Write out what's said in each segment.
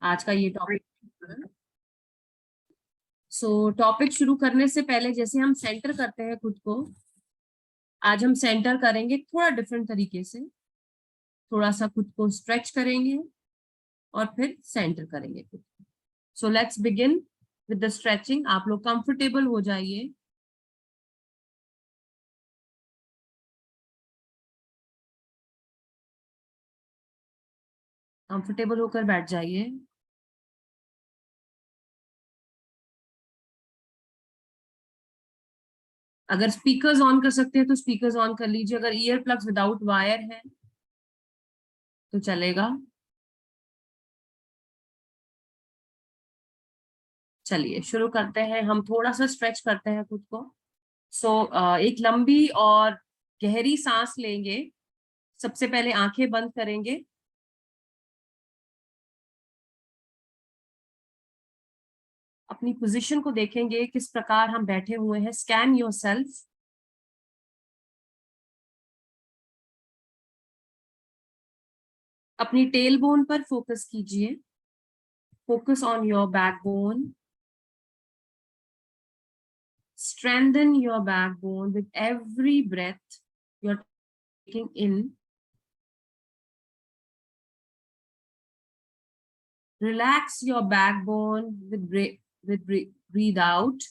आज का ये टॉपिक। टॉपिक शुरू करने से पहले जैसे हम सेंटर करते हैं खुद को, आज हम सेंटर करेंगे थोड़ा डिफरेंट तरीके से। थोड़ा सा खुद को स्ट्रेच करेंगे और फिर सेंटर करेंगे खुद को। So let's begin with the stretching. आप लोग कंफर्टेबल हो जाइए। कंफर्टेबल होकर बैठ जाइए। अगर स्पीकर्स ऑन कर सकते हैं तो स्पीकर्स ऑन कर लीजिए। अगर ईयर प्लग्स विदाउट वायर है तो चलेगा। चलिए शुरू करते हैं। हम थोड़ा सा स्ट्रेच करते हैं खुद को। एक लंबी और गहरी सांस लेंगे। सबसे पहले आंखें बंद करेंगे। अपनी पोजीशन को देखेंगे, किस प्रकार हम बैठे हुए हैं। Scan your self. अपनी टेल बोन पर फोकस कीजिए। Focus on your backbone. Strengthen your backbone with every breath you're taking in. Relax your backbone with breathe out.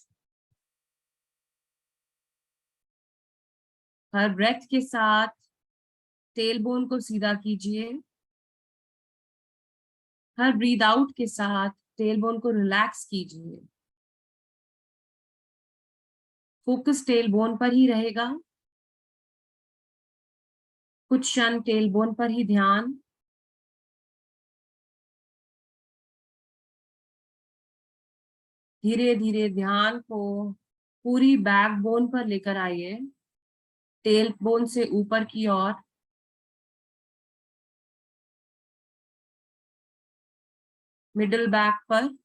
हर ब्रेथ के साथ टेल बोन को सीधा कीजिए। हर ब्रीद आउट के साथ टेल बोन को रिलैक्स कीजिए। फोकस टेल बोन पर ही रहेगा। कुछ क्षण टेल बोन पर ही ध्यान। धीरे धीरे ध्यान को पूरी बैकबोन पर लेकर आइए। टेल बोन से ऊपर की ओर। मिडिल बैक पर।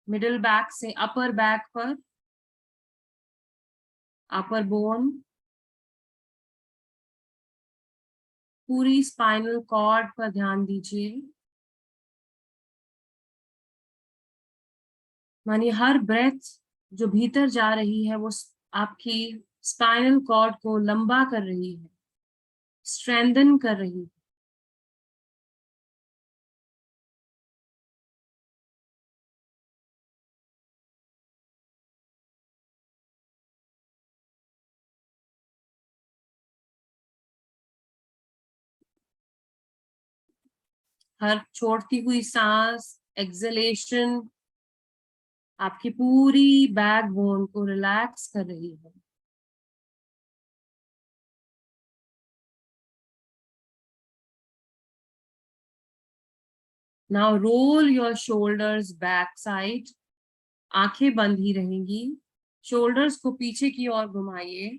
मिडिल बैक से अपर बैक पर। अपर बोन। पूरी स्पाइनल कॉर्ड पर ध्यान दीजिए। मानिए हर ब्रेथ जो भीतर जा रही है वो आपकी स्पाइनल कॉर्ड को लंबा कर रही है, स्ट्रेंथन कर रही है। हर छोड़ती हुई सांस, एक्सलेशन, आपकी पूरी बैकबोन को रिलैक्स कर रही है। Now roll your shoulders back side. आंखें बंद ही रहेंगी। शोल्डर्स को पीछे की ओर घुमाइए।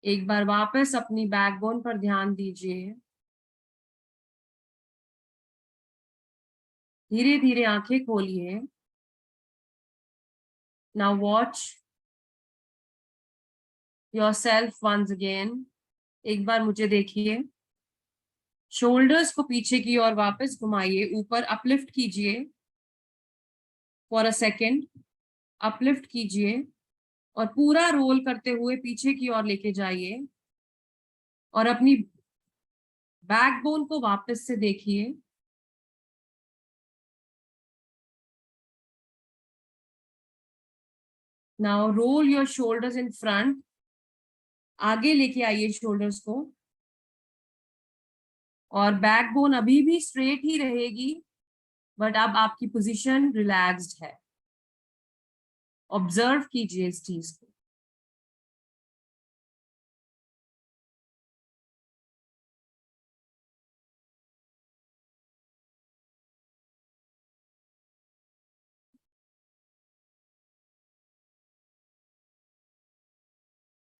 एक बार वापस अपनी बैकबोन पर ध्यान दीजिए। धीरे धीरे आंखें खोलिए। Now watch yourself once again. एक बार मुझे देखिए। शोल्डर्स को पीछे की ओर वापस घुमाइए। ऊपर अपलिफ्ट कीजिए फॉर अ सेकेंड। अपलिफ्ट कीजिए और पूरा रोल करते हुए पीछे की ओर लेके जाइए और अपनी बैकबोन को वापस से देखिए। Now roll your shoulders in front. आगे लेके आइए शोल्डर्स को और बैकबोन अभी भी स्ट्रेट ही रहेगी, बट अब आपकी पोजीशन रिलैक्स्ड है। ऑब्जर्व कीजिए इस चीज को।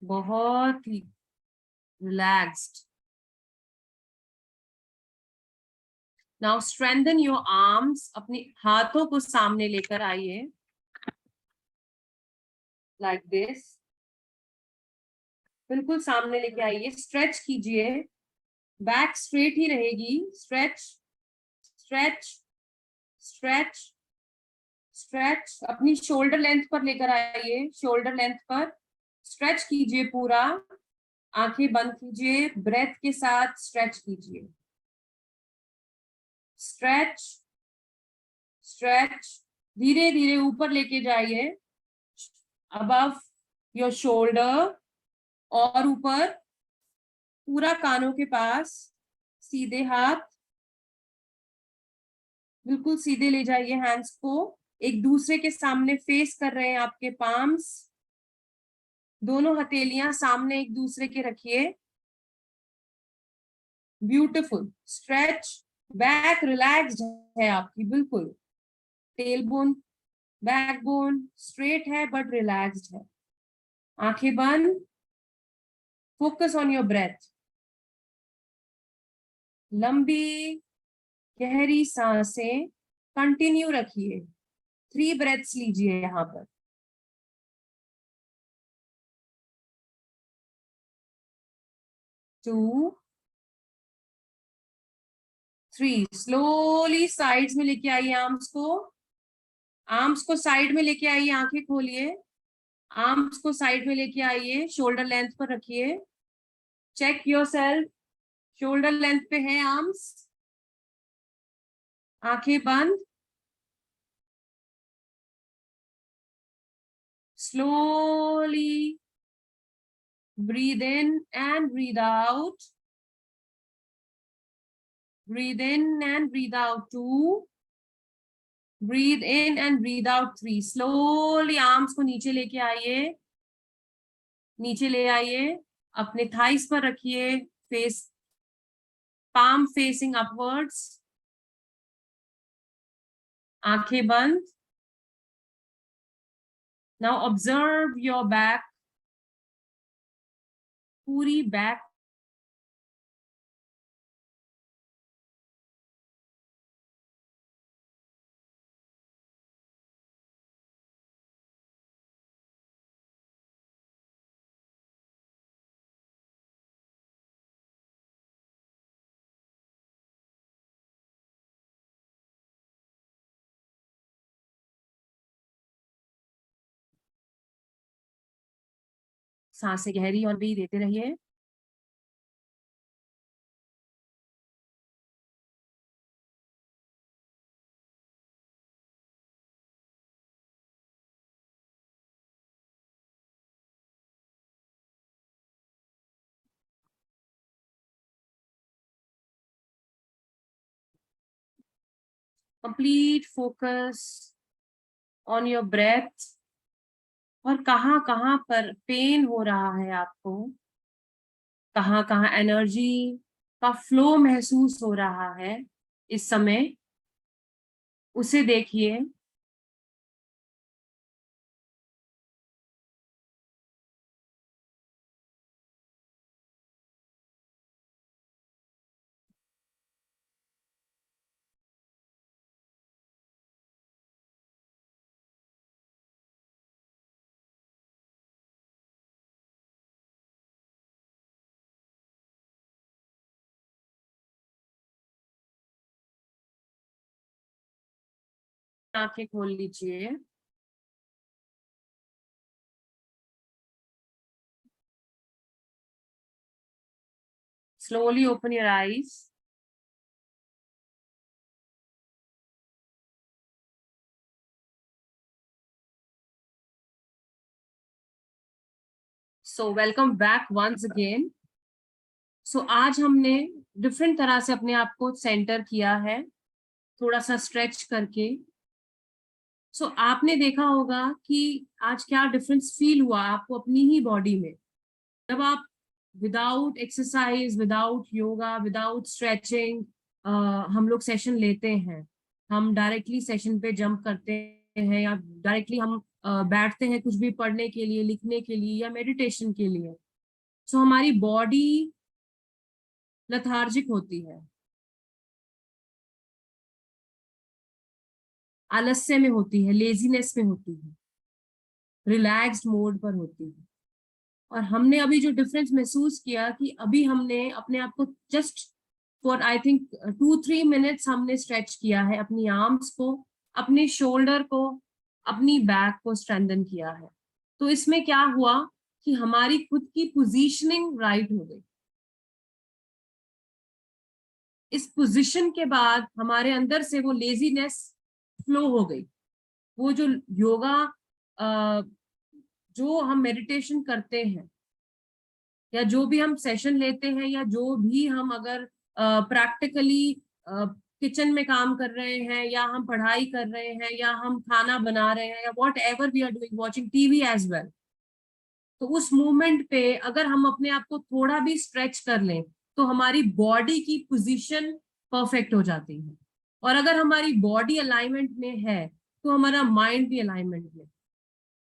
बहुत ही relaxed. Now strengthen your arms. अपने हाथों को सामने लेकर आइए। लाइक दिस, बिल्कुल सामने लेके आइए, स्ट्रेच कीजिए, बैक स्ट्रेट ही रहेगी, स्ट्रेच स्ट्रेच स्ट्रेच स्ट्रेच, अपनी शोल्डर लेंथ पर लेकर आइए, शोल्डर लेंथ पर स्ट्रेच कीजिए पूरा, आंखें बंद कीजिए, ब्रेथ के साथ स्ट्रेच कीजिए, स्ट्रेच स्ट्रेच, धीरे धीरे ऊपर लेके जाइए, अबव योर शोल्डर, और ऊपर पूरा कानों के पास, सीधे हाथ, बिल्कुल सीधे ले जाइए, हैंड्स को एक दूसरे के सामने फेस कर रहे हैं, आपके पाम्स, दोनों हथेलियां सामने एक दूसरे के रखिए, ब्यूटीफुल, स्ट्रेच, बैक रिलैक्स्ड है आपकी, बिल्कुल, tail bone, back bone straight है बट रिलैक्स्ड है, आंखें बंद, फोकस ऑन योर ब्रेथ, लंबी गहरी सांसें कंटिन्यू रखिए, 3 ब्रेथ्स लीजिए यहां पर, 2 3, स्लोली साइड्स में लेके आइए, आर्म्स को साइड में लेके आइए, आंखें खोलिए, आर्म्स को साइड में लेके आइए, शोल्डर लेंथ पर रखिए, चेक योरसेल्फ, शोल्डर लेंथ पे है आर्म्स, आंखें बंद, slowly breathe in and breathe out, breathe in and breathe out 2, breathe in and breathe out 3, slowly arms को नीचे लेके आइए, नीचे ले आइए, अपने थाइस पर रखिए, फेस, palm facing upwards, आंखें बंद, now observe your back, पूरी बैक, सांसें गहरी और भी देते रहिए, complete focus on your breath, और कहाँ कहाँ पर पेन हो रहा है आपको, कहाँ कहाँ एनर्जी का फ्लो महसूस हो रहा है इस समय, उसे देखिए, आंखें खोल लीजिए, slowly open your eyes, so welcome back once again, so आज हमने डिफरेंट तरह से अपने आप को सेंटर किया है, थोड़ा सा स्ट्रेच करके, सो आपने देखा होगा कि आज क्या डिफरेंस फील हुआ आपको अपनी ही बॉडी में, जब आप without exercise, without yoga, without stretching हम लोग सेशन लेते हैं, हम डायरेक्टली सेशन पे जंप करते हैं, या डायरेक्टली हम बैठते हैं कुछ भी पढ़ने के लिए, लिखने के लिए, या मेडिटेशन के लिए, सो हमारी बॉडी लेथार्जिक होती है, आलस्य में होती है, लेजीनेस में होती है, रिलैक्स्ड मोड पर होती है। और हमने अभी जो डिफरेंस महसूस किया कि अभी हमने अपने आप को just for I think 2-3 minutes हमने स्ट्रेच किया है, अपनी आर्म्स को, अपने शोल्डर को, अपनी बैक को स्ट्रेंथन किया है। तो इसमें क्या हुआ कि हमारी खुद की पोजीशनिंग राइट हो गई। इस पोजीशन के बाद हमारे अंदर से वो लेजीनेस फ्लो हो गई। वो जो योगा जो हम मेडिटेशन करते हैं या जो भी हम सेशन लेते हैं या जो भी हम अगर प्रैक्टिकली किचन में काम कर रहे हैं या हम पढ़ाई कर रहे हैं या हम खाना बना रहे हैं या whatever we are doing, watching TV as well, तो उस मूवमेंट पे अगर हम अपने आप को थोड़ा भी स्ट्रेच कर लें तो हमारी बॉडी की पोजीशन परफेक्ट हो जाती है। और अगर हमारी बॉडी अलाइनमेंट में है तो हमारा माइंड भी अलाइनमेंट में।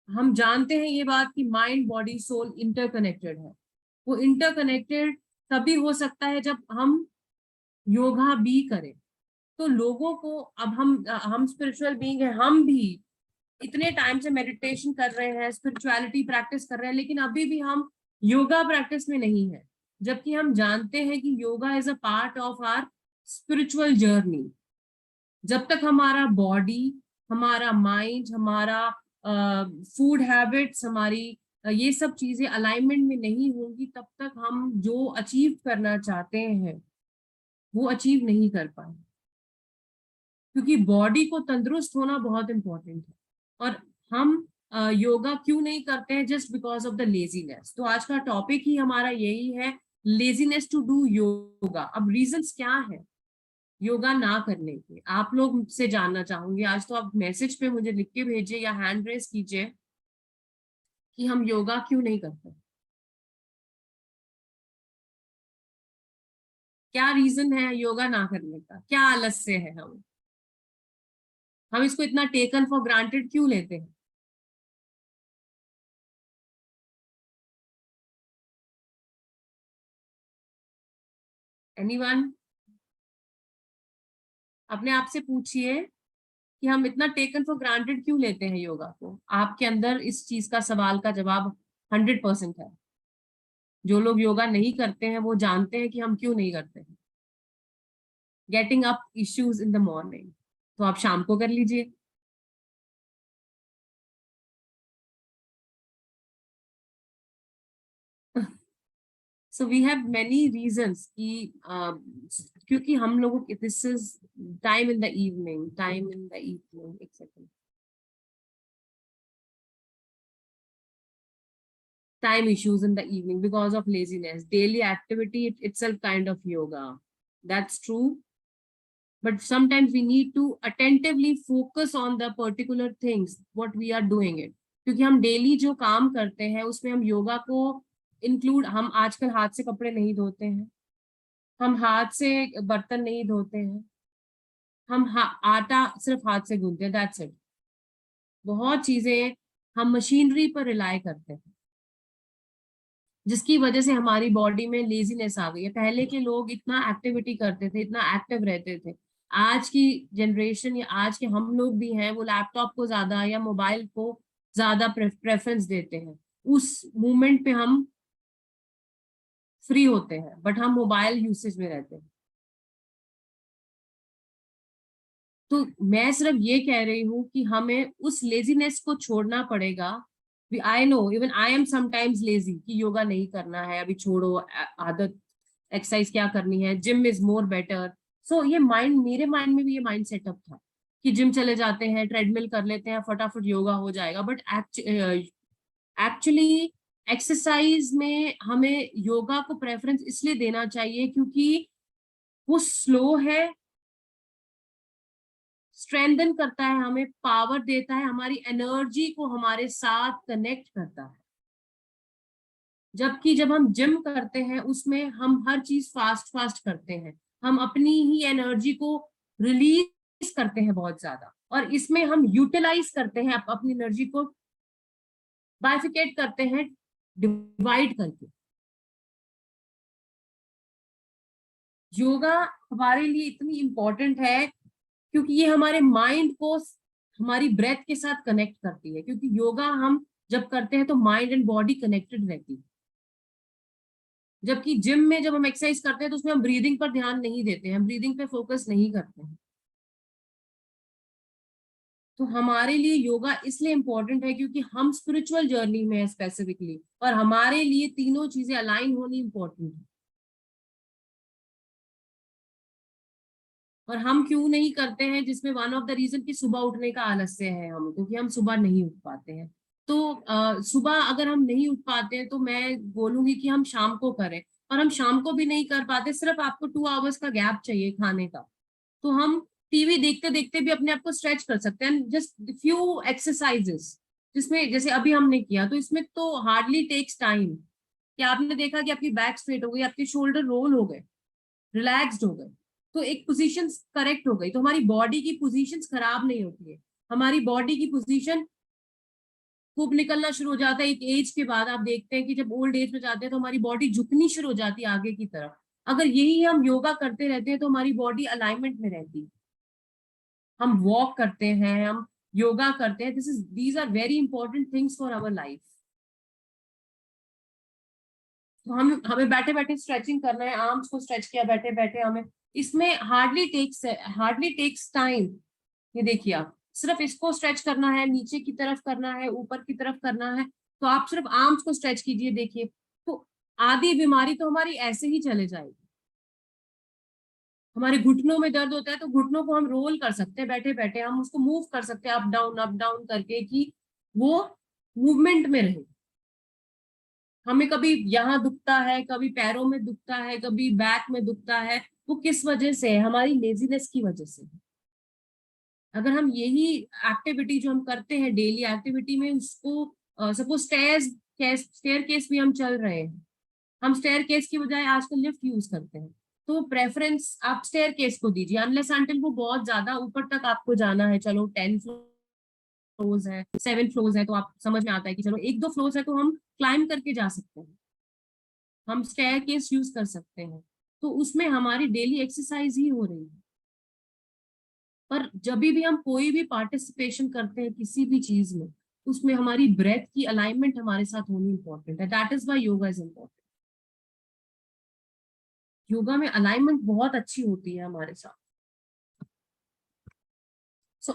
हम जानते हैं ये बात कि माइंड बॉडी सोल इंटरकनेक्टेड है। वो इंटरकनेक्टेड तभी हो सकता है जब हम योगा भी करें। तो लोगों को, अब हम स्पिरिचुअल बीइंग है, हम भी इतने टाइम से मेडिटेशन कर रहे हैं, स्पिरिचुअलिटी प्रैक्टिस कर रहे हैं, लेकिन अभी भी हम योगा प्रैक्टिस में नहीं है, जबकि हम जानते हैं कि yoga is a part of our spiritual journey. जब तक हमारा बॉडी, हमारा माइंड, हमारा फूड हैबिट्स, हमारी ये सब चीजें अलाइनमेंट में नहीं होंगी, तब तक हम जो अचीव करना चाहते हैं वो अचीव नहीं कर पाए। क्योंकि बॉडी को तंदुरुस्त होना बहुत इंपॉर्टेंट है। और हम योगा क्यों नहीं करते हैं? Just because of the laziness. तो आज का टॉपिक ही हमारा यही है, लेजीनेस टू डू योगा। अब रीजंस क्या है योगा ना करने के, आप लोग मुझसे जानना चाहूंगी आज। तो आप मैसेज पे मुझे लिख के भेजिए या हैंड रेस कीजिए कि हम योगा क्यों नहीं करते। क्या रीजन है योगा ना करने का? क्या आलस्य है? हम इसको इतना टेकन फॉर ग्रांटेड क्यों लेते हैं? एनीवन? अपने आप से पूछिए कि हम इतना टेकन फॉर ग्रांटेड क्यों लेते हैं योगा को। आपके अंदर इस चीज का सवाल का जवाब 100% है। जो लोग योगा नहीं करते हैं वो जानते हैं कि हम क्यों नहीं करते हैं। Getting up issues in the morning, तो आप शाम को कर लीजिए। So we have many reasons कि क्योंकि हम लोगों को this is time in the evening, time in the evening, एक second, time issues in the evening because of laziness. Daily activity itself kind of yoga. That's true. But sometimes we need to attentively focus on the particular things, what we are doing it. क्योंकि हम daily जो काम करते हैं उसमें हम योगा को include, हम आजकल हाथ से कपड़े नहीं धोते हैं, हम हाथ से बर्तन नहीं धोते हैं, हम आटा सिर्फ हाथ से गूंथते हैं, दैट्स इट। बहुत चीजें हम मशीनरी पर रिलाई करते हैं, जिसकी वजह से हमारी बॉडी में लेजीनेस आ गई है। पहले के लोग इतना एक्टिविटी करते थे, इतना एक्टिव रहते थे। आज की जनरेशन या आज के हम लोग भी हैं, वो लैपटॉप को ज्यादा या मोबाइल को ज्यादा प्रेफरेंस देते हैं। उस मोमेंट पे हम फ्री होते हैं बट हम मोबाइल यूसेज में रहते हैं। तो मैं सिर्फ ये कह रही हूँ कि हमें उस लेजीनेस को छोड़ना पड़ेगा। I know even I am sometimes lazy कि योगा नहीं करना है, अभी छोड़ो आदत, एक्सरसाइज क्या करनी है, जिम इज मोर बेटर। सो ये माइंड, मेरे माइंड में भी ये माइंड सेटअप था कि जिम चले जाते हैं, ट्रेडमिल कर लेते हैं, फटाफट योगा हो जाएगा। बट एक्चुअली एक्सरसाइज में हमें योगा को प्रेफरेंस इसलिए देना चाहिए क्योंकि वो स्लो है, स्ट्रेंथन करता है, हमें पावर देता है, हमारी एनर्जी को हमारे साथ कनेक्ट करता है। जबकि जब हम जिम करते हैं उसमें हम हर चीज फास्ट फास्ट करते हैं, हम अपनी ही एनर्जी को रिलीज करते हैं बहुत ज्यादा, और इसमें हम यूटिलाइज करते हैं अपनी एनर्जी को, बाइफिकेट करते हैं, डिवाइड करके। योगा हमारे लिए इतनी इंपॉर्टेंट है क्योंकि ये हमारे माइंड को हमारी ब्रेथ के साथ कनेक्ट करती है। क्योंकि योगा हम जब करते हैं तो माइंड एंड बॉडी कनेक्टेड रहती है। जबकि जिम में जब हम एक्सरसाइज करते हैं तो उसमें हम ब्रीदिंग पर ध्यान नहीं देते हैं, हम ब्रीदिंग पे फोकस नहीं करते हैं। तो हमारे लिए योगा इसलिए इम्पोर्टेंट है क्योंकि हम स्पिरिचुअल जर्नी में है स्पेसिफिकली, और हमारे लिए तीनों चीजें अलाइन होनी इम्पोर्टेंट है। और हम क्यों नहीं करते हैं, जिसमें वन ऑफ द रीजन कि सुबह उठने का आलस्य है हम, क्योंकि हम सुबह नहीं उठ पाते हैं। तो सुबह अगर हम नहीं उठ पाते हैं तो मैं बोलूंगी कि हम शाम को करें। और हम शाम को भी नहीं कर पाते, सिर्फ आपको 2 आवर्स का गैप चाहिए खाने का, तो हम टीवी देखते देखते भी अपने आप को स्ट्रेच कर सकते हैं, जस्ट फ्यू एक्सरसाइजेस, जिसमें जैसे अभी हमने किया, तो इसमें तो हार्डली टेक्स टाइम कि आपने देखा कि आपकी बैक स्ट्रेट हो गई, आपके शोल्डर रोल हो गए, रिलैक्स्ड हो गए, तो एक पोजीशन करेक्ट हो गई, तो हमारी बॉडी की पोजीशन खराब नहीं होती है। हमारी बॉडी की पोजीशन खूब निकलना शुरू हो जाता है एक एज के बाद। आप देखते हैं कि जब ओल्ड एज में जाते हैं तो हमारी बॉडी झुकनी शुरू हो जाती है आगे की तरफ। अगर यही हम योगा करते रहते हैं तो हमारी बॉडी अलाइनमेंट में रहती है। हम वॉक करते हैं, हम योगा करते हैं, these are very important things for our life. तो हमें बैठे बैठे स्ट्रेचिंग करना है, आर्म्स को स्ट्रेच किया बैठे बैठे हमें, इसमें हार्डली टेक्स टाइम। ये देखिए, आप सिर्फ इसको स्ट्रेच करना है, नीचे की तरफ करना है, ऊपर की तरफ करना है, तो आप सिर्फ आर्म्स को स्ट्रेच कीजिए, देखिए, तो आधी बीमारी तो हमारी ऐसे ही चले जाएगी। हमारे घुटनों में दर्द होता है तो घुटनों को हम रोल कर सकते हैं बैठे बैठे, हम उसको मूव कर सकते हैं अप डाउन करके, कि वो मूवमेंट में रहे। हमें कभी यहाँ दुखता है, कभी पैरों में दुखता है, कभी बैक में दुखता है, वो किस वजह से है? हमारी लेजीनेस की वजह से। अगर हम यही एक्टिविटी जो हम करते हैं डेली एक्टिविटी में, उसको सपोज स्टेयर केस भी हम चल रहे हैं, हम स्टेयर केस की बजाय आजकल लिफ्ट यूज करते हैं, तो प्रेफरेंस आप स्टेयर केस को दीजिए, अनलेस अंटिल वो बहुत ज्यादा ऊपर तक आपको जाना है। चलो 10 फ्लोर्स है, 7 फ्लोर्स है, तो आप समझ में आता है कि चलो 1-2 फ्लोर्स है तो हम क्लाइम करके जा सकते हैं, हम स्टेयर केस यूज कर सकते हैं, तो उसमें हमारी डेली एक्सरसाइज ही हो रही है। पर जब भी हम कोई भी पार्टिसिपेशन करते हैं किसी भी चीज में, उसमें हमारी ब्रेथ की अलाइनमेंट हमारे साथ होनी इंपॉर्टेंट है। That is why yoga is important. Yoga में अलाइनमेंट बहुत अच्छी होती है हमारे साथ।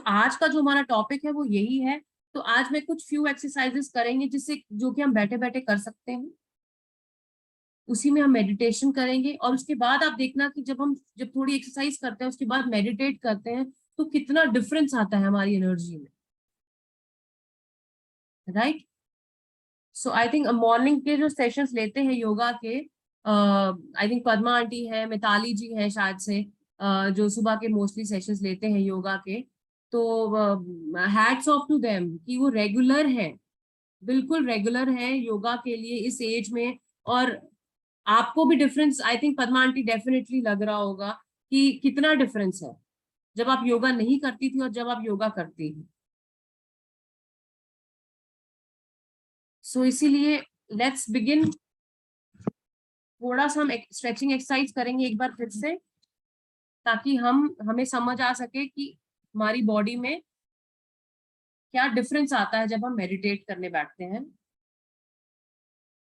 आज का जो हमारा टॉपिक है वो यही है। तो आज मैं कुछ फ्यू एक्सरसाइजेस करेंगे जिससे जो कि हम बैठे बैठे कर सकते हैं, उसी में हम मेडिटेशन करेंगे, और उसके बाद आप देखना कि जब थोड़ी एक्सरसाइज करते हैं उसके बाद मेडिटेट करते हैं तो कितना डिफरेंस आता है हमारी एनर्जी में, right. So I think morning के जो सेशंस लेते हैं योगा के, आई थिंक पद्मा आंटी है, मिताली जी है शायद से, जो सुबह के मोस्टली सेशंस लेते हैं योगा के, तो हैट्स ऑफ टू देम कि वो रेगुलर है, बिल्कुल रेगुलर है योगा के लिए इस एज में। और आपको भी difference I think Padma aunty definitely लग रहा होगा कि कितना डिफरेंस है जब आप योगा नहीं करती थी और जब आप योगा करती थी। इसीलिए लेट्स बिगिन। थोड़ा सा हम स्ट्रेचिंग एक्सरसाइज करेंगे एक बार फिर से, ताकि हमें समझ आ सके कि हमारी बॉडी में क्या डिफरेंस आता है जब हम मेडिटेट करने बैठते हैं।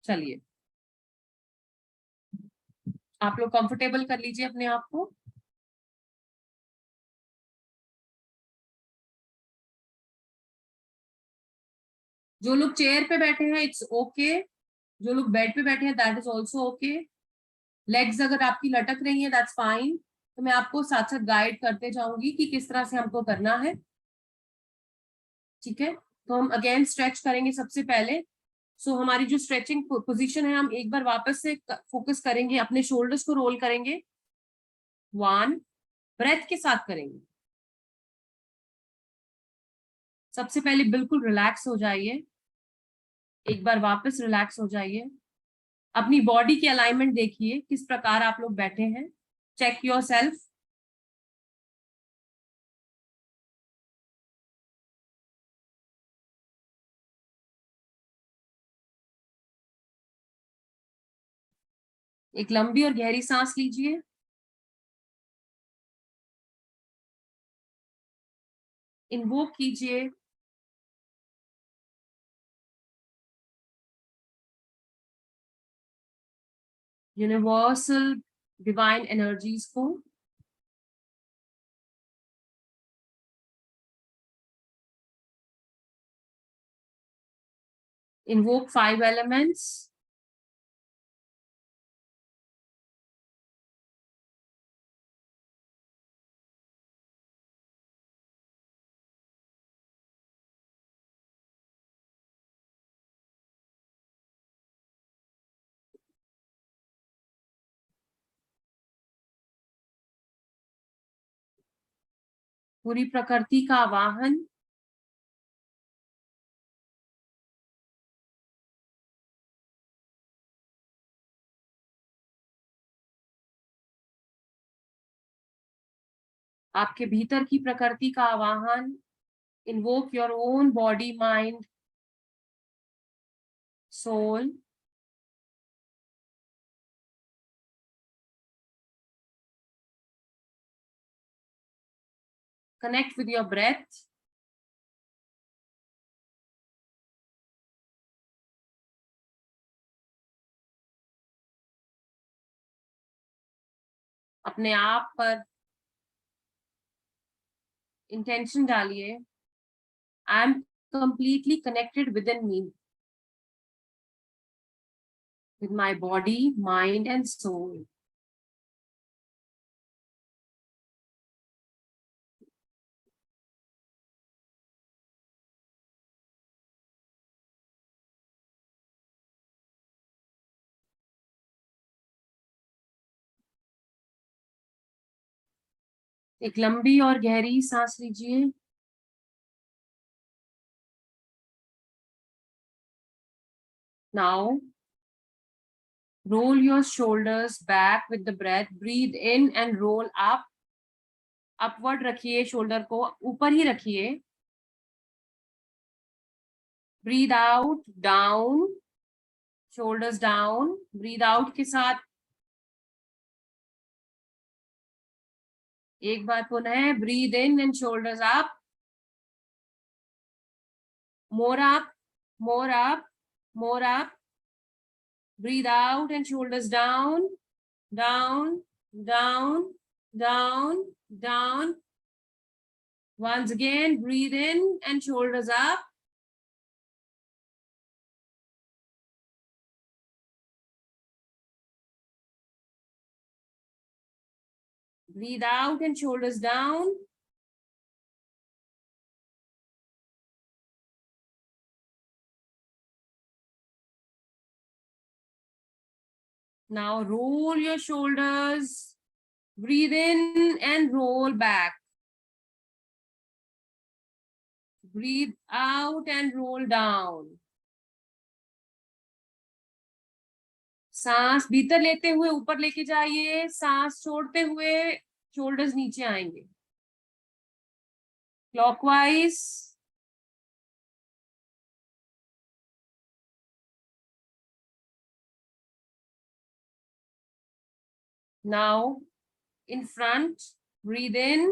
चलिए, आप लोग कंफर्टेबल कर लीजिए अपने आप को। जो लोग चेयर पे बैठे हैं इट्स ओके, जो लोग बेड पे बैठे हैं that is also okay. Legs अगर आपकी लटक रही है दैट्स फाइन, तो मैं आपको साथ साथ गाइड करते जाऊंगी कि किस तरह से हमको करना है, ठीक है। तो हम अगेन स्ट्रेच करेंगे सबसे पहले। हमारी जो स्ट्रेचिंग पोजीशन है, हम एक बार वापस से फोकस करेंगे, अपने शोल्डर्स को रोल करेंगे, 1, ब्रेथ के साथ करेंगे। सबसे पहले बिल्कुल रिलैक्स हो जाइए, एक बार वापस रिलैक्स हो जाइए, अपनी बॉडी की अलाइनमेंट देखिए किस प्रकार आप लोग बैठे हैं, चेक योर सेल्फ। एक लंबी और गहरी सांस लीजिए, इन्वोक कीजिए यूनिवर्सल डिवाइन एनर्जीज को invoke 5 elements. पूरी प्रकृति का आवाहन, आपके भीतर की प्रकृति का आवाहन. Invoke your own body, mind, soul. Connect with your breath. अपने आप पर इंटेंशन डालिए. I am completely connected within me with my body, mind and soul. एक लंबी और गहरी सांस लीजिए. Now roll your shoulders back with the breath. Breathe in and roll up. Upward रखिए, शोल्डर को ऊपर ही रखिए. Breathe out, down, shoulders down. Breathe out के साथ एक बार पुनः breathe in and shoulders up. More up, more up, more up. Breathe out and shoulders down, down, down, down, down. Once again, breathe in and shoulders up. Breathe out and shoulders down. Now roll your shoulders. Breathe in and roll back. Breathe out and roll down. सांस भीतर लेते हुए ऊपर लेके जाइए. सांस छोड़ते हुए शोल्डर्स नीचे आएंगे. Clockwise. Now in front, breathe in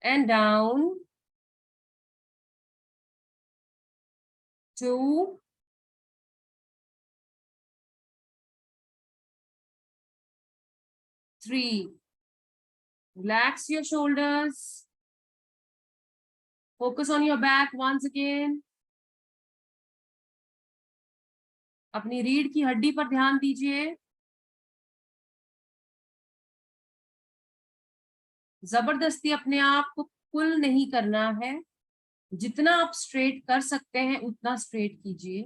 and down. 2, 3. Relax your shoulders. Focus on your back once again. अपनी रीढ़ की हड्डी पर ध्यान दीजिए. जबरदस्ती अपने आप को पुल नहीं करना है. जितना आप स्ट्रेट कर सकते हैं उतना स्ट्रेट कीजिए.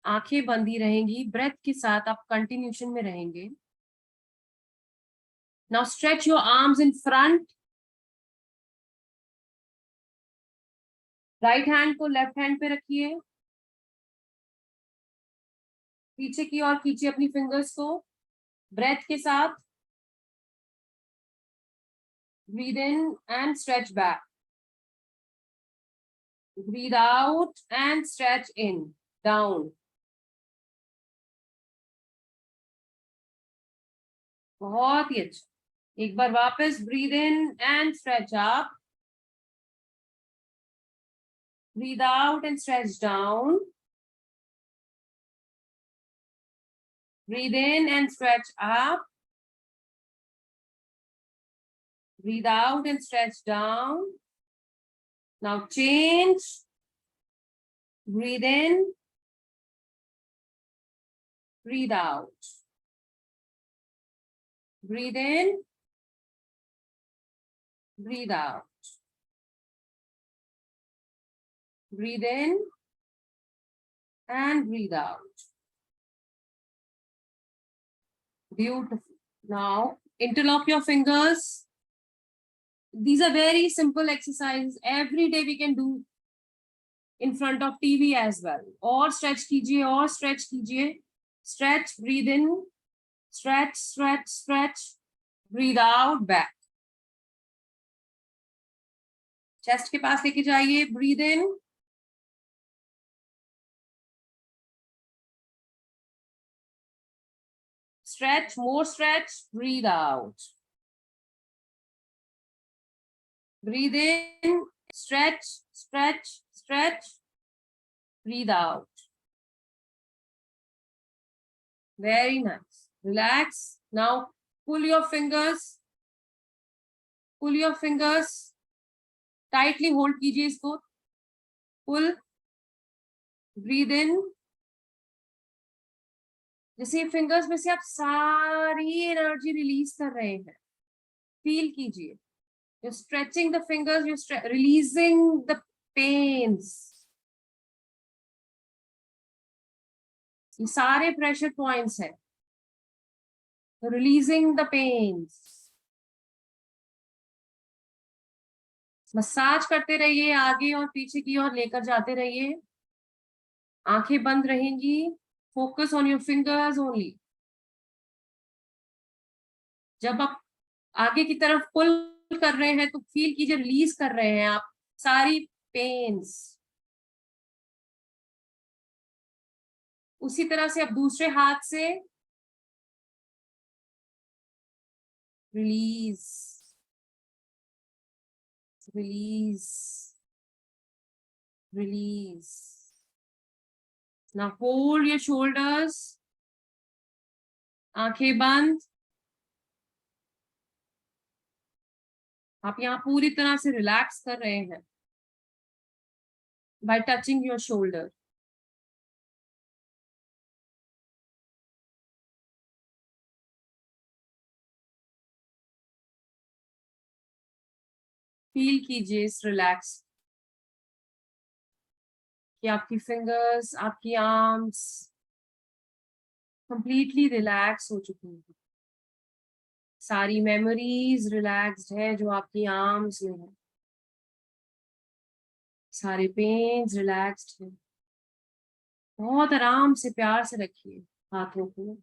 आंखें बंदी रहेंगी. ब्रेथ के साथ आप कंटिन्यूशन में रहेंगे. Now stretch your arms in front. Right hand को लेफ्ट हैंड पे रखिए. पीछे की ओर खींचिए अपनी फिंगर्स को. ब्रेथ के साथ breathe in and stretch back. Breathe out and stretch in, down. बहुत ही अच्छा. एक बार वापस breathe in and stretch up. Breathe out and stretch down. Breathe in and stretch up. Breathe out and stretch down. Now change. Breathe in. Breathe out. Breathe in. Breathe out. Breathe in and breathe out. Beautiful. Now interlock your fingers. These are very simple exercises. Every day we can do in front of TV as well. और stretch कीजिए और stretch कीजिए. Stretch, breathe in, stretch, stretch, stretch, breathe out, back. Chest के पास लेके जाइए. Breathe in. Stretch, more stretch, breathe out. Breathe in, stretch, stretch, stretch, breathe out. Very nice. Relax. Now pull your fingers. Pull your fingers. Tightly hold कीजिए इसको. Pull. Breathe in. जैसे fingers में से आप सारी एनर्जी रिलीज कर रहे हैं. फील कीजिए. You're stretching the fingers. You're releasing the pains. ये सारे प्रेशर पॉइंट्स हैं. Releasing the pains. मसाज करते रहिए. आगे और पीछे की ओर लेकर जाते रहिए. आंखें बंद रहेंगी. Focus on your fingers only. जब आप आगे की तरफ पुल कर रहे हैं तो फील कीजिए रिलीज कर रहे हैं आप सारी पेन्स. उसी तरह से अब दूसरे हाथ से release, release, release. Now hold your shoulders. आंखें बंद. आप यहाँ पूरी तरह से रिलैक्स कर रहे हैं by touching your shoulder. Feel कीजिए इस रिलैक्स कि आपकी फिंगर्स, आपकी आर्म्स कंप्लीटली रिलैक्स हो चुकी हैं. सारी मेमोरीज रिलैक्स्ड है जो आपकी आर्म्स में है. सारे पेन्स रिलैक्स्ड है. बहुत आराम से प्यार से रखिए हाथों को.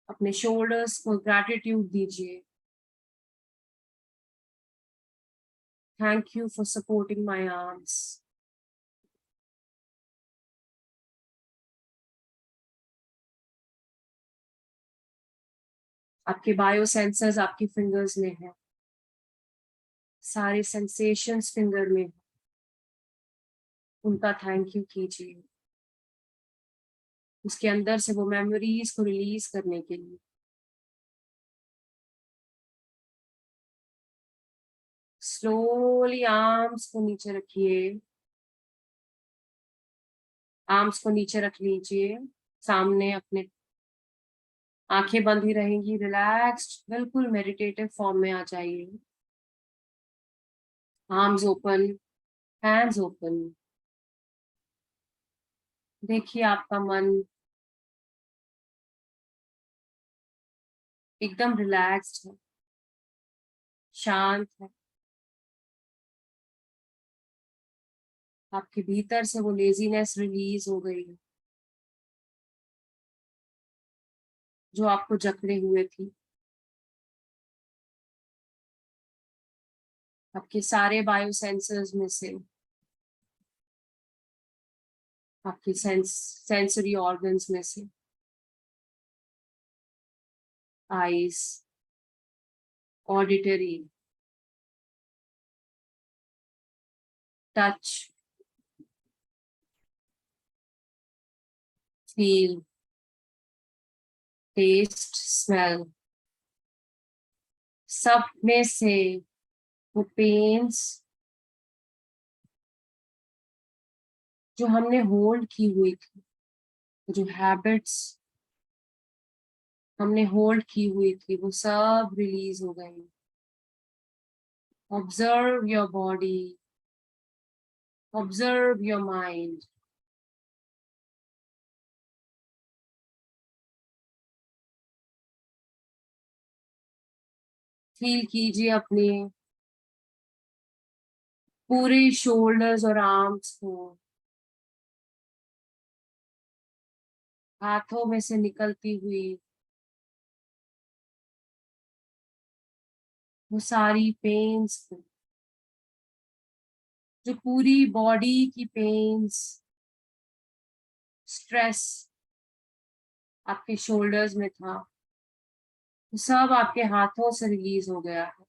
अपने शोल्डर्स को ग्रैटिट्यूड दीजिए. Thank you for supporting my arms. आपके बायो सेंसर्स आपकी फिंगर्स में है. सारे सेंसेशंस फिंगर में, उनका थैंक यू कीजिए. उसके अंदर से वो मेमोरीज को रिलीज करने के लिए. स्लोली आर्म्स को नीचे रखिए. आर्म्स को नीचे रख लीजिए. सामने अपने आंखें बंद ही रहेंगी. रिलैक्स्ड, बिल्कुल मेडिटेटिव फॉर्म में आ जाइए. Arms open, hands open. देखिए आपका मन एकदम रिलैक्स्ड है, शांत है. आपके भीतर से वो लेजीनेस रिलीज हो गई है जो आपको जकड़े हुए थी. आपके सारे बायो सेंसर्स में से, आपके सेंसरी ऑर्गन्स में से, eyes, auditory, touch, feel, taste, smell, सब में से वो पेन्स जो हमने होल्ड की हुई थी, जो हैबिट्स हमने होल्ड की हुई थी, वो सब रिलीज हो गई। Observe your body, observe your mind. Feel कीजिए अपने पूरे शोल्डर्स और आर्म्स को, हाथों में से निकलती हुई वो सारी पेन्स को, जो पूरी बॉडी की पेन्स, स्ट्रेस आपके शोल्डर्स में था, वो सब आपके हाथों से रिलीज हो गया है।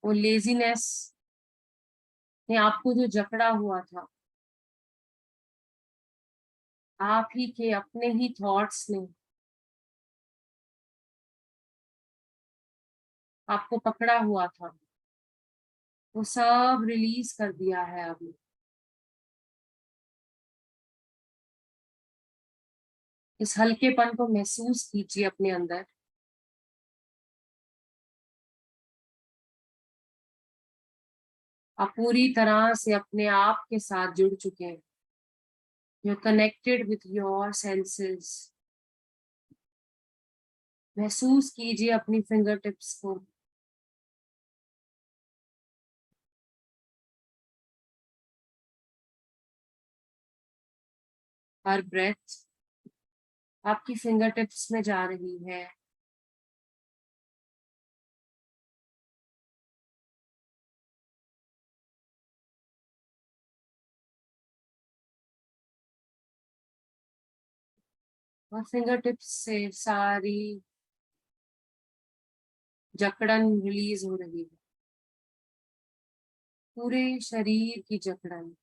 वो लेजीनेस ने आपको जो जकड़ा हुआ था, आप ही के अपने ही थॉट्स ने आपको पकड़ा हुआ था, वो सब रिलीज कर दिया है अभी। इस हल्केपन को महसूस कीजिए अपने अंदर। आप पूरी तरह से अपने आप के साथ जुड़ चुके हैं। You're connected with your senses. महसूस कीजिए अपनी फिंगर टिप्स को, हर ब्रेथ आपकी फिंगर टिप्स में जा रही है। और फिंगर टिप्स से सारी जकड़न रिलीज हो रही है, पूरे शरीर की जकड़न।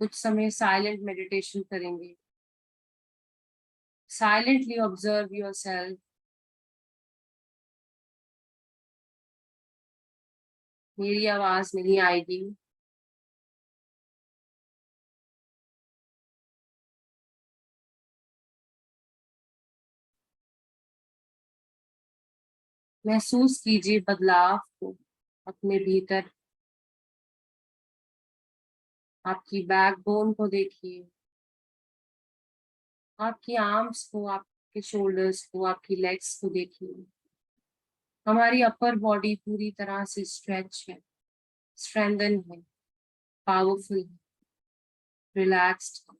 कुछ समय साइलेंट मेडिटेशन करेंगे। Silently observe yourself. मेरी आवाज नहीं आएगी, महसूस कीजिए बदलाव को अपने भीतर। आपकी बैकबोन को देखिए, आपकी आर्म्स को, आपके शोल्डर्स को, आपकी लेग्स को देखिए। हमारी अपर बॉडी पूरी तरह से स्ट्रेच है, स्ट्रेंथन है, पावरफुल है, relaxed.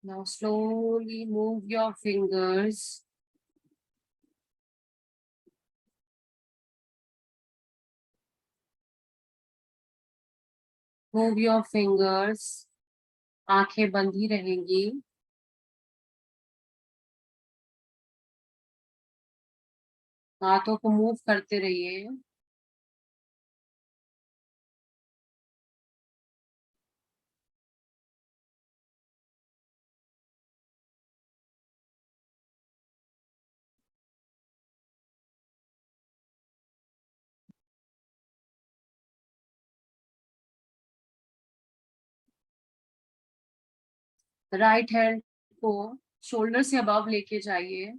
Now slowly move your fingers. Move your fingers. आंखें बंद ही रहेंगी. हाथों को मूव करते रहिए. राइट हैंड को शोल्डर से अबव लेके जाइए.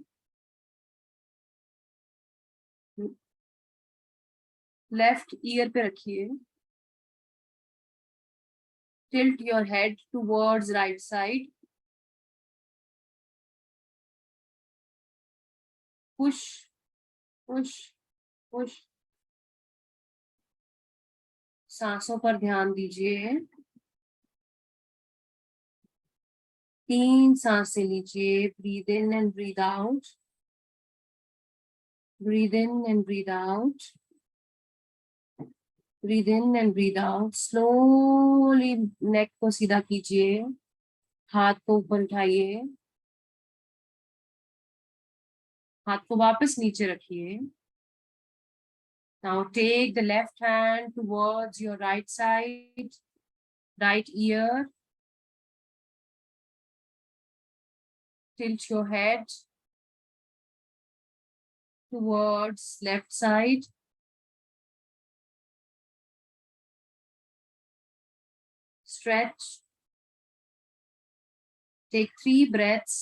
लेफ्ट ईयर पे रखिए. Tilt your head towards right side. Push push push. सांसों पर ध्यान दीजिए. 3 सांसें लीजिए. Breathe in and breathe out. Breathe in and breathe out. Breathe in and breathe out. Slowly neck को सीधा कीजिए. हाथ को ऊपर उठाइए. हाथ को वापस नीचे रखिए. Now take the left hand towards your right side, right ear. Tilt your head towards left side. Stretch. Take 3 breaths.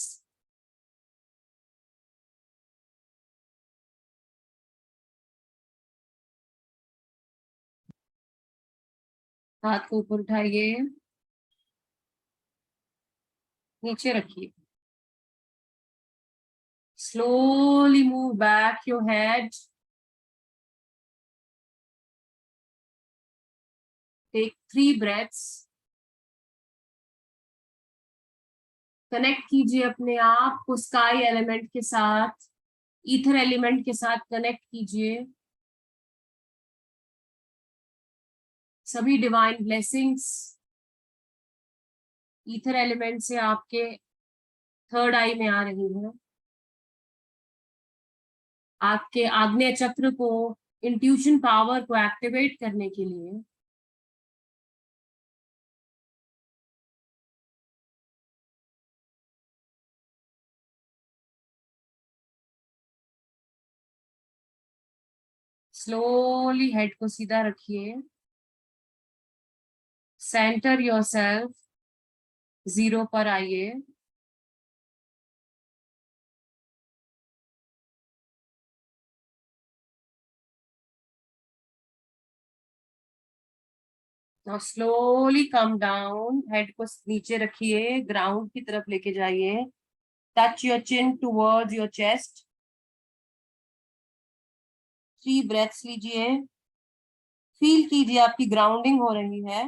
हाथ को ऊपर उठाइए. नीचे रखिए. Slowly move back your head. Take 3 breaths. Connect कीजिए अपने आप को स्काई एलिमेंट के साथ, ईथर एलिमेंट के साथ कनेक्ट कीजिए. सभी डिवाइन ब्लेसिंग्स ईथर एलिमेंट से आपके थर्ड आई में आ रही है. आपके आग्नेय चक्र को, इंट्यूशन पावर को एक्टिवेट करने के लिए. स्लोली हेड को सीधा रखिए. Centre yourself. 0 पर आइए. Now slowly come down. Head को नीचे रखिए. ग्राउंड की तरफ लेके जाइए. Touch your chin towards your chest. 3 breaths लीजिए. फील कीजिए आपकी ग्राउंडिंग हो रही है.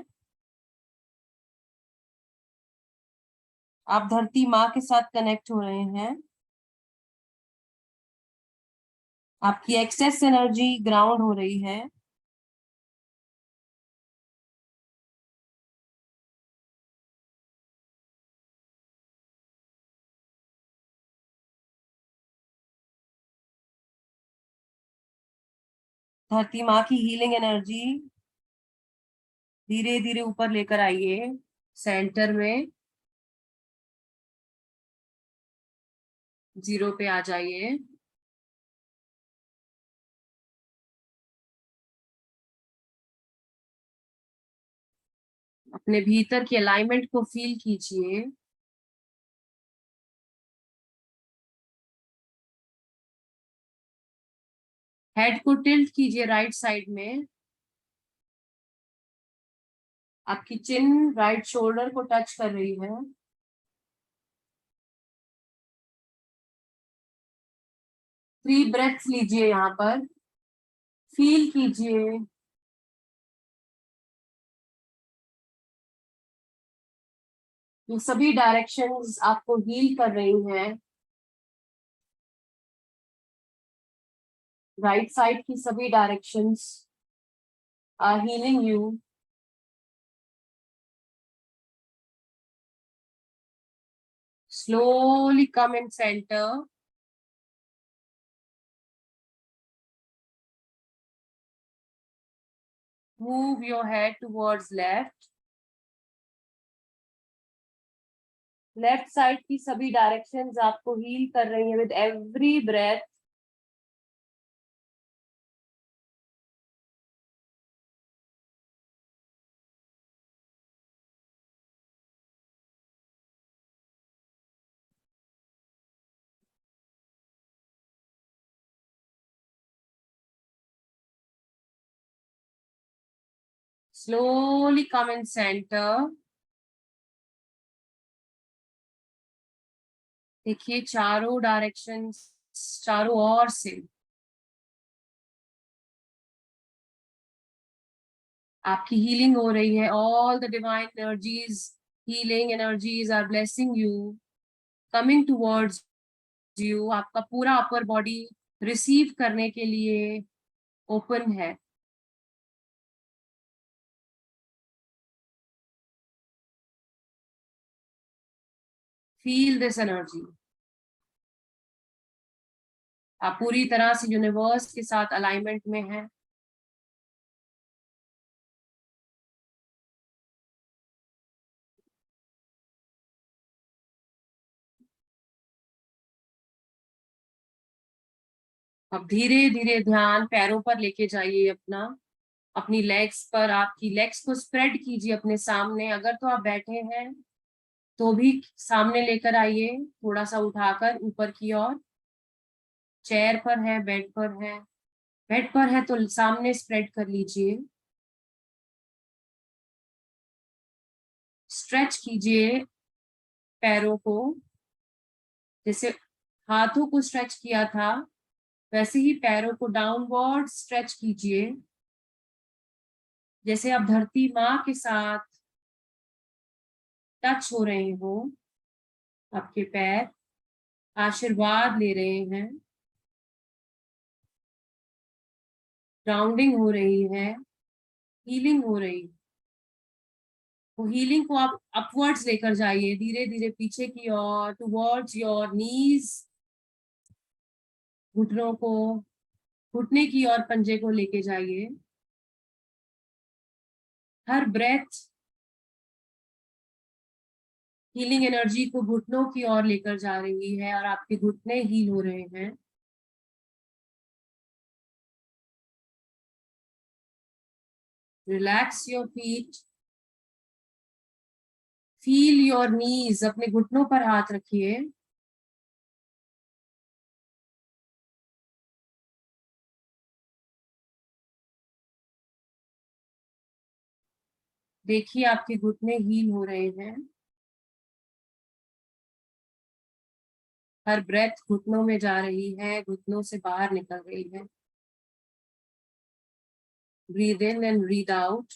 आप धरती माँ के साथ कनेक्ट हो रहे हैं. आपकी एक्सेस एनर्जी ग्राउंड हो रही है. धरती माँ की हीलिंग एनर्जी धीरे धीरे ऊपर लेकर आइए. सेंटर में 0 पे आ जाइए. अपने भीतर की अलाइनमेंट को फील कीजिए. हेड को टिल्ट कीजिए राइट साइड में. आपकी चिन राइट शोल्डर को टच कर रही है. थ्री ब्रेथ्स लीजिए. यहाँ पर फील कीजिए ये सभी डायरेक्शंस आपको हील कर रही हैं। राइट साइड की सभी directions are healing you. Slowly come in center. Move your head towards left. Left side की सभी डायरेक्शंस आपको हील कर रही है with every breath. Slowly come in center. देखिए चारों डायरेक्शंस, चारों ओर से आपकी हीलिंग हो रही है। All the divine energies, healing energies are blessing you, coming towards you. आपका पूरा अपर बॉडी रिसीव करने के लिए ओपन है। Feel this energy. आप पूरी तरह से यूनिवर्स के साथ अलाइनमेंट में हैं। अब धीरे धीरे ध्यान पैरों पर लेके जाइए अपना, अपनी लेग्स पर। आपकी लेग्स को स्प्रेड कीजिए अपने सामने। अगर तो आप बैठे हैं तो भी सामने लेकर आइए, थोड़ा सा उठाकर ऊपर की ओर। चेयर पर है, बेड पर है, बेड पर है तो सामने स्प्रेड कर लीजिए। स्ट्रेच कीजिए पैरों को, जैसे हाथों को स्ट्रेच किया था वैसे ही पैरों को डाउनवर्ड स्ट्रेच कीजिए, जैसे आप धरती माँ के साथ टच हो रहे हो। आपके पैर आशीर्वाद ले रहे हैं, ग्राउंडिंग हो रही है, हीलिंग हो रही है। वो हीलिंग को आप अपवर्ड्स लेकर जाइए धीरे धीरे पीछे की ओर, टुवर्ड्स योर नीज। घुटनों को, घुटने की ओर पंजे को लेके जाइए। हर ब्रेथ हीलिंग एनर्जी को घुटनों की ओर लेकर जा रही है और आपके घुटने हील हो रहे हैं। Relax your feet, feel your knees. अपने घुटनों पर हाथ रखिए। देखिए आपके घुटने हील हो रहे हैं। हर ब्रेथ घुटनों में जा रही है, घुटनों से बाहर निकल रही है। Breathe in and breathe out.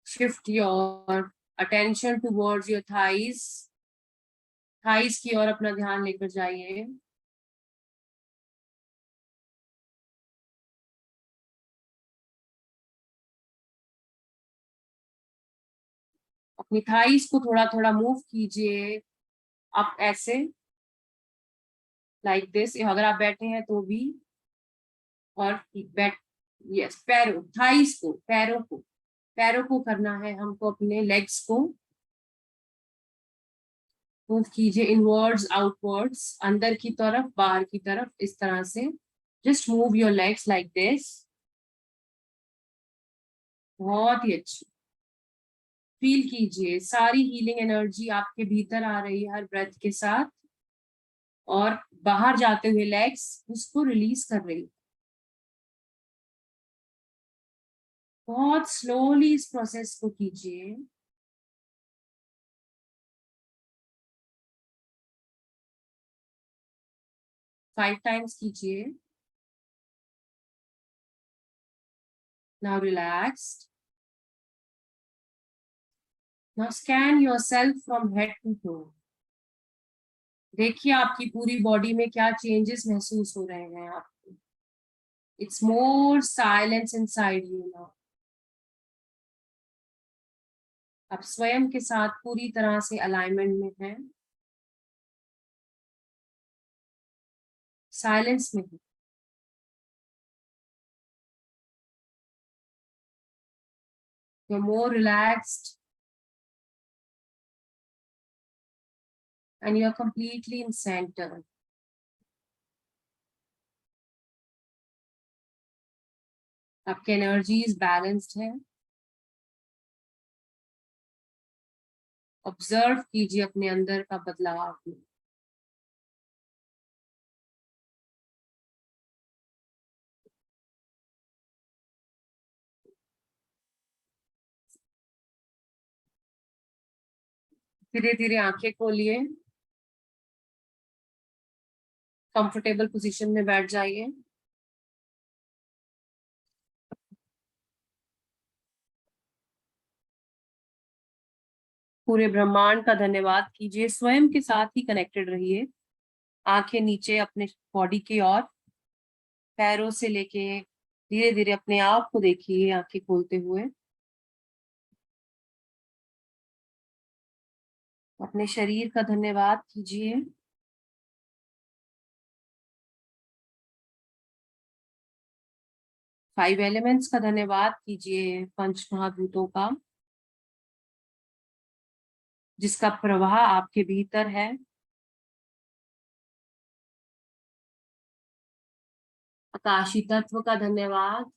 Shift your attention towards your thighs. Thighs की ओर अपना ध्यान लेकर जाइए। अपनी थाइज को थोड़ा थोड़ा मूव कीजिए आप ऐसे, लाइक दिस। अगर आप बैठे हैं तो भी। और बैठ, यस, पैरों, थाइज को, पैरों को करना है हमको। अपने लेग्स को मूव कीजिए इनवर्ड्स आउटवर्ड्स, अंदर की तरफ बाहर की तरफ, इस तरह से। Just move your legs like this. बहुत ही अच्छी। फील कीजिए सारी हीलिंग एनर्जी आपके भीतर आ रही है हर ब्रेथ के साथ, और बाहर जाते हुए लेग्स उसको रिलीज कर रही है। बहुत स्लोली इस प्रोसेस को कीजिए। 5 टाइम्स कीजिए। Now relaxed. Now scan yourself from head to toe. देखिए आपकी पूरी बॉडी में क्या चेंजेस महसूस हो रहे हैं आपको. It's more silence inside you now. आप स्वयं के साथ पूरी तरह से अलाइनमेंट में हैं, साइलेंस में हैं. You're more relaxed and you're completely in center. आपकी एनर्जीज बैलेंस्ड है. ऑब्जर्व कीजिए अपने अंदर का बदलाव. धीरे धीरे आंखें खोलिए. कंफर्टेबल पोजीशन में बैठ जाइए. पूरे ब्रह्मांड का धन्यवाद कीजिए. स्वयं के साथ ही कनेक्टेड रहिए. आंखें नीचे अपने बॉडी की ओर, पैरों से लेके धीरे धीरे अपने आप को देखिए आंखें खोलते हुए. अपने शरीर का धन्यवाद कीजिए. फाइव एलिमेंट्स का धन्यवाद कीजिए. पंच महाभूतों का, जिसका प्रवाह आपके भीतर है. आकाशी तत्व का धन्यवाद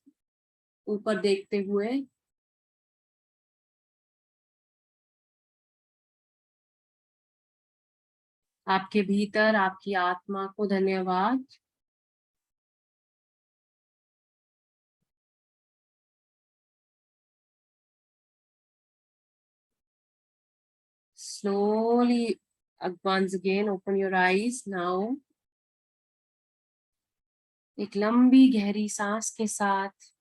ऊपर देखते हुए. आपके भीतर आपकी आत्मा को धन्यवाद. Slowly, once again, open your eyes now. एक लंबी गहरी सांस के साथ.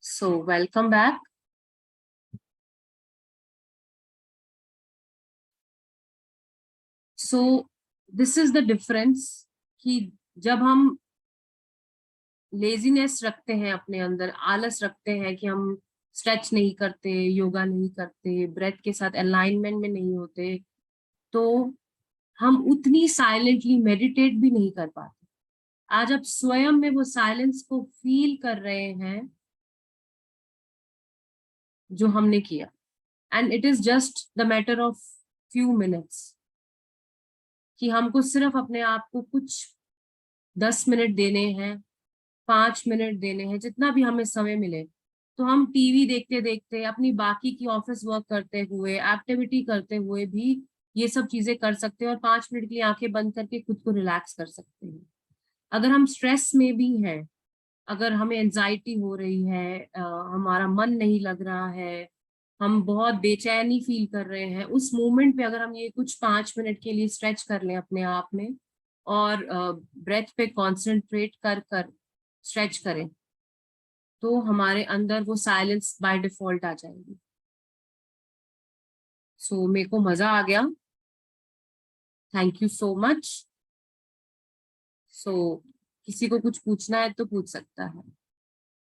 So, welcome back. So, this is the difference कि जब हम लेजीनेस रखते हैं अपने अंदर, आलस रखते हैं कि हम स्ट्रेच नहीं करते, योगा नहीं करते, ब्रेथ के साथ अलाइनमेंट में नहीं होते, तो हम उतनी साइलेंटली मेडिटेट भी नहीं कर पाते. आज आप स्वयं में वो साइलेंस को फील कर रहे हैं जो हमने किया. And it is just the matter of few minutes कि हमको सिर्फ अपने आप को कुछ 10 मिनट देने हैं, 5 मिनट देने हैं, जितना भी हमें समय मिले. तो हम टीवी देखते देखते, अपनी बाकी की ऑफिस वर्क करते हुए, एक्टिविटी करते हुए भी ये सब चीजें कर सकते हैं और 5 मिनट के लिए आंखें बंद करके खुद को रिलैक्स कर सकते हैं. अगर हम स्ट्रेस में भी हैं, अगर हमें एंजाइटी हो रही है, हमारा मन नहीं लग रहा है, हम बहुत बेचैनी फील कर रहे हैं, उस मोमेंट पे अगर हम ये कुछ 5 मिनट के लिए स्ट्रेच कर लें अपने आप में और ब्रेथ पे कॉन्सेंट्रेट कर कर स्ट्रेच करें, तो हमारे अंदर वो साइलेंस बाय डिफॉल्ट आ जाएगी. सो मेरे को मजा आ गया. Thank you so much. So किसी को कुछ पूछना है तो पूछ सकता है.